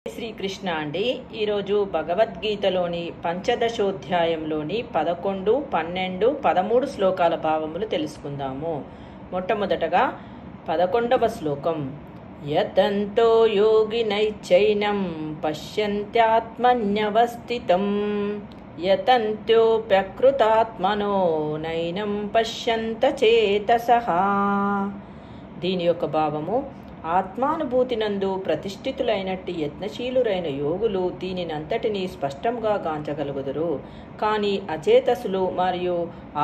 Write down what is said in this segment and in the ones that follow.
శ్రీకృష్ణ అండి. ఈరోజు భగవద్గీతలోని పంచదశోధ్యాయంలోని 11, 12, 13 శ్లోకాల భావములు తెలుసుకుందాము. మొట్టమొదటగా 11వ శ్లోకం. యతంతో యోగినైచైనం పశ్యంత్యాత్మన్యవస్థితం యతంత్యోప్యకృతాత్మనో నైనం పశ్యంత చేతసః. దీని యొక్క భావము: ఆత్మానుభూతినందు ప్రతిష్ఠితులైనట్టి యత్నశీలురైన యోగులు దీనినంతటినీ స్పష్టంగా గాంచగలుగుదురు. కానీ అచేతసులు మరియు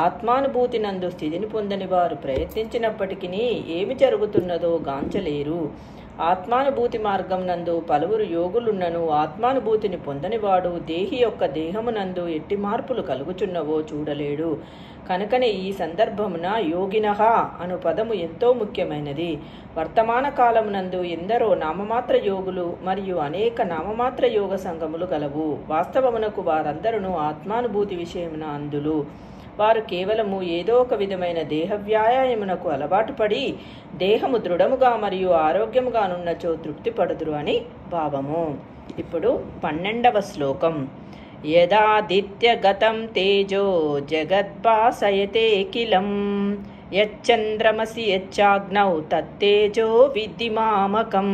ఆత్మానుభూతినందు స్థితిని పొందని వారు ప్రయత్నించినప్పటికీ ఏమి జరుగుతున్నదో గాంచలేరు. ఆత్మానుభూతి మార్గం నందు పలువురు యోగులున్నను ఆత్మానుభూతిని పొందనివాడు దేహి యొక్క దేహమునందు ఎట్టి మార్పులు కలుగుచున్నవో చూడలేడు. కనుకనే ఈ సందర్భమున యోగినః అను పదము ఎంతో ముఖ్యమైనది. వర్తమాన కాలమునందు ఎందరో నామమాత్ర యోగులు మరియు అనేక నామమాత్ర యోగ సంఘములు గలవు. వాస్తవమునకు వారందరూ ఆత్మానుభూతి విషయమున అందులు. వారు కేవలము ఏదో ఒక విధమైన దేహ వ్యాయామమునకు అలవాటు పడి దేహము దృఢముగా మరియు ఆరోగ్యముగానున్నచో తృప్తి పడుదురు అని భావము. ఇప్పుడు 12వ శ్లోకం. యదాదిత్యగతం తేజో జగద్భాసయతే కిలం యచ్చంద్రమసి యచ్చాగ్నౌ తత్తేజో విద్ధి మామకం.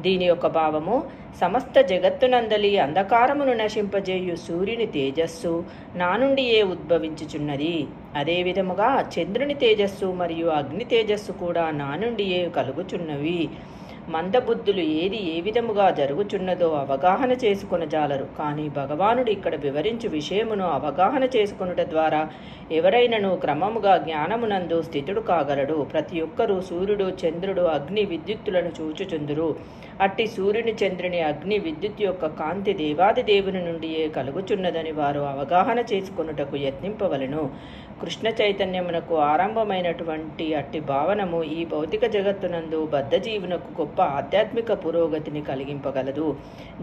దీని యొక్క భావము: సమస్త జగత్తునందలి అంధకారమును నశింపజేయు సూర్యుని తేజస్సు నా నుండియే ఉద్భవించుచున్నది. అదే విధముగా చంద్రుని తేజస్సు మరియు అగ్ని తేజస్సు కూడా నా నుండియే కలుగుచున్నవి. మందబుద్ధులు ఏది ఏ విధముగా జరుగుచున్నదో అవగాహన చేసుకొనజాలరు. కానీ భగవానుడు ఇక్కడ వివరించు విషయమును అవగాహన చేసుకొనుట ద్వారా ఎవరైనను క్రమముగా జ్ఞానమునందు స్థితుడు కాగలడు. ప్రతి ఒక్కరూ సూర్యుడు, చంద్రుడు, అగ్ని, విద్యుత్తులను చూచుచుందురు. అట్టి సూర్యుని, చంద్రుని, అగ్ని, విద్యుత్ యొక్క కాంతి దేవాది దేవుని నుండియే కలుగుచున్నదని వారు అవగాహన చేసుకొనుటకు యత్నింపవలెను. కృష్ణ చైతన్యమునకు ఆరంభమైనటువంటి అట్టి భావనము ఈ భౌతిక జగత్తునందు బద్ధజీవునకు గొప్ప ఆధ్యాత్మిక పురోగతిని కలిగింపగలదు.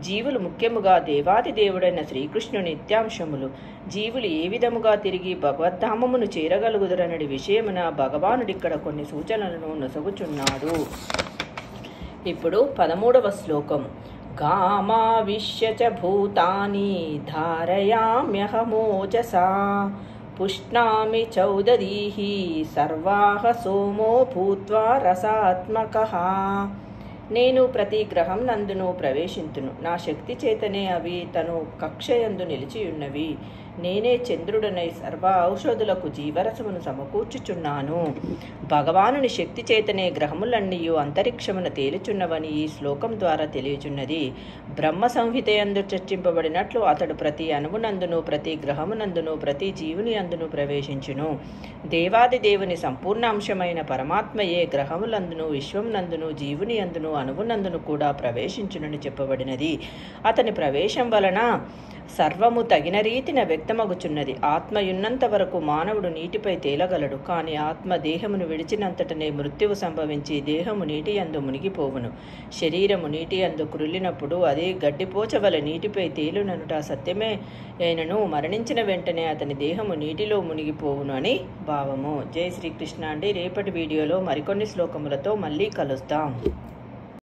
జీవులు ముఖ్యముగా దేవాది దేవుడైన శ్రీకృష్ణుని నిత్యాంశములు. జీవులు ఏ విధముగా తిరిగి భగవద్ధామమును చేరగలుగుదరనడి విషయమున భగవానుడిక్కడ కొన్ని సూచనలను నొసగుచున్నాడు. ఇప్పుడు 13వ శ్లోకం. గామావిశ్య చ భూతాని ధారయామ్యహమోజసా పుష్ణామి చౌదరీహి సర్వాహ సోమో భూత్వా రసాత్మకః. నేను ప్రతి గ్రహం నందును ప్రవేశింతును. నా శక్తి చేతనే అవి తను కక్షయందు నిలిచియున్నవి. నేనే చంద్రుడనై సర్వ ఔషధులకు జీవరసమును సమకూర్చుచున్నాను. భగవానుని శక్తి చేతనే గ్రహములన్నీయు అంతరిక్షమున తేలుచున్నవని ఈ శ్లోకం ద్వారా తెలియచున్నది. బ్రహ్మ సంహితయందు చర్చింపబడినట్లు అతడు ప్రతి అణువునందును, ప్రతి గ్రహమునందును, ప్రతి జీవుని అందును ప్రవేశించును. దేవాది దేవుని సంపూర్ణ అంశమైన పరమాత్మయే గ్రహములందును, విశ్వమునందును, జీవుని అందును, అణువునందును కూడా ప్రవేశించునని చెప్పబడినది. అతని ప్రవేశం వలన సర్వము తగిన రీతిన వ్యక్తమగుచున్నది. ఆత్మయున్నంత వరకు మానవుడు నీటిపై తేలగలడు. కానీ ఆత్మ దేహమును విడిచినంతటనే మృత్యువు సంభవించి దేహము నీటి యందు మునిగిపోవును. శరీరము నీటి యందు క్రుల్లినప్పుడు అదే గడ్డిపోచవల నీటిపై తేలుననుట సత్యమే అయినను మరణించిన వెంటనే అతని దేహము నీటిలో మునిగిపోవును అని భావము. జై శ్రీకృష్ణ అండి. రేపటి వీడియోలో మరికొన్ని శ్లోకములతో మళ్ళీ కలుస్తాం.